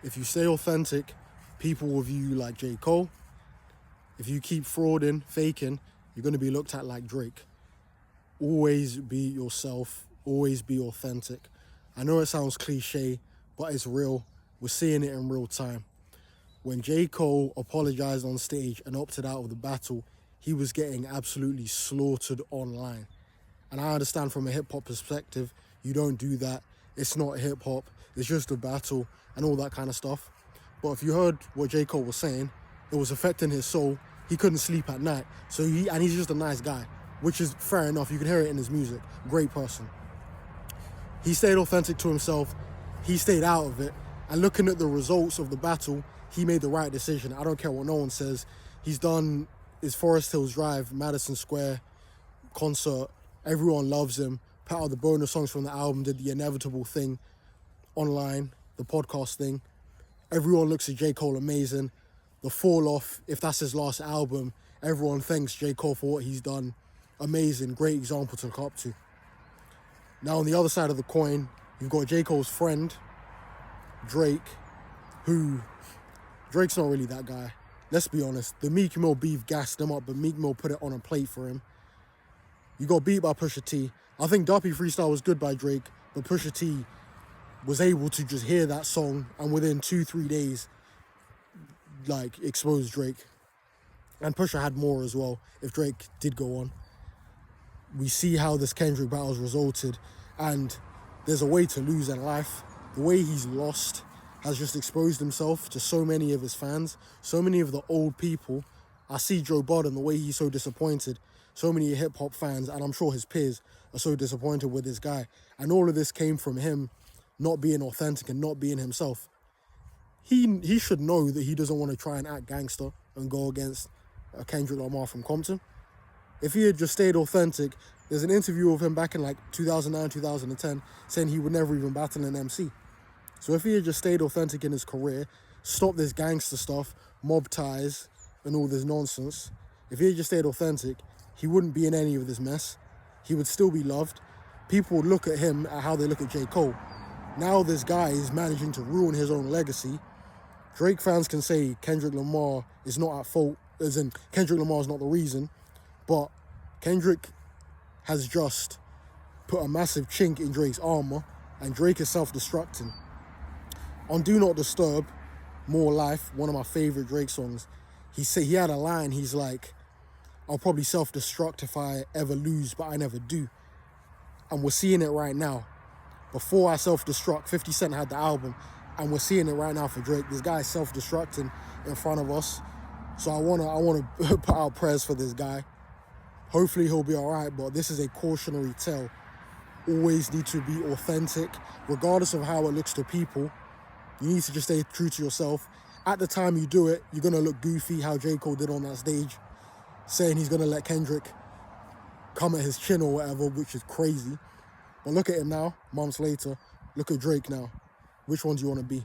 If you stay authentic, people will view you like J.Cole. If you keep frauding, faking, you're going to be looked at like Drake. Always be yourself. Always be authentic. I know it sounds cliche, but it's real. We're seeing it in real time. When J. Cole apologized on stage and opted out of the battle, he was getting absolutely slaughtered online. And I understand from a hip-hop perspective, you don't do that. It's not hip-hop. It's just a battle and all that kind of stuff. But if you heard what J. Cole was saying, it was affecting his soul. He couldn't sleep at night. And he's just a nice guy, which is fair enough. You can hear it in his music. Great person. He stayed authentic to himself. He stayed out of it. And looking at the results of the battle, he made the right decision. I don't care what no one says. He's done his Forest Hills Drive, Madison Square concert. Everyone loves him. Put out the bonus songs from the album, did the inevitable thing online, the podcast thing. Everyone looks at J. Cole amazing. The Fall Off, if that's his last album, everyone thanks J. Cole for what he's done. Amazing, great example to look up to. Now on the other side of the coin, you've got J. Cole's friend, Drake, who, Drake's not really that guy. Let's be honest, the Meek Mill beef gassed him up, but Meek Mill put it on a plate for him. You got beat by Pusha T. I think Duppy Freestyle was good by Drake, but Pusha T was able to just hear that song and within 2-3 days, expose Drake. And Pusha had more as well, if Drake did go on. We see how this Kendrick battle's resulted, and there's a way to lose in life. The way he's lost has just exposed himself to so many of his fans, so many of the old people. I see Joe Budden, the way he's so disappointed. So many hip-hop fans, and I'm sure his peers, are so disappointed with this guy. And all of this came from him not being authentic and not being himself. He should know that he doesn't want to try and act gangster and go against Kendrick Lamar from Compton. If he had just stayed authentic, there's an interview of him back in 2009, 2010, saying he would never even battle an MC. So if he had just stayed authentic in his career, stopped this gangster stuff, mob ties, and all this nonsense, if he had just stayed authentic, he wouldn't be in any of this mess. He would still be loved. People would look at him at how they look at J. Cole. Now this guy is managing to ruin his own legacy. Drake fans can say Kendrick Lamar is not at fault, as in Kendrick Lamar is not the reason, but Kendrick has just put a massive chink in Drake's armor, and Drake is self-destructing. On Do Not Disturb, More Life, one of my favorite Drake songs, he had a line, he's like, I'll probably self-destruct if I ever lose, but I never do. And we're seeing it right now. Before I self-destruct, 50 Cent had the album, and we're seeing it right now for Drake. This guy's self-destructing in front of us. So I wanna put out prayers for this guy. Hopefully he'll be all right, but this is a cautionary tale. Always need to be authentic, regardless of how it looks to people. You need to just stay true to yourself. At the time you do it, you're gonna look goofy, how J. Cole did on that stage, saying he's gonna let Kendrick come at his chin or whatever, which is crazy. But look at him now, months later. Look at Drake now. Which one do you want to be?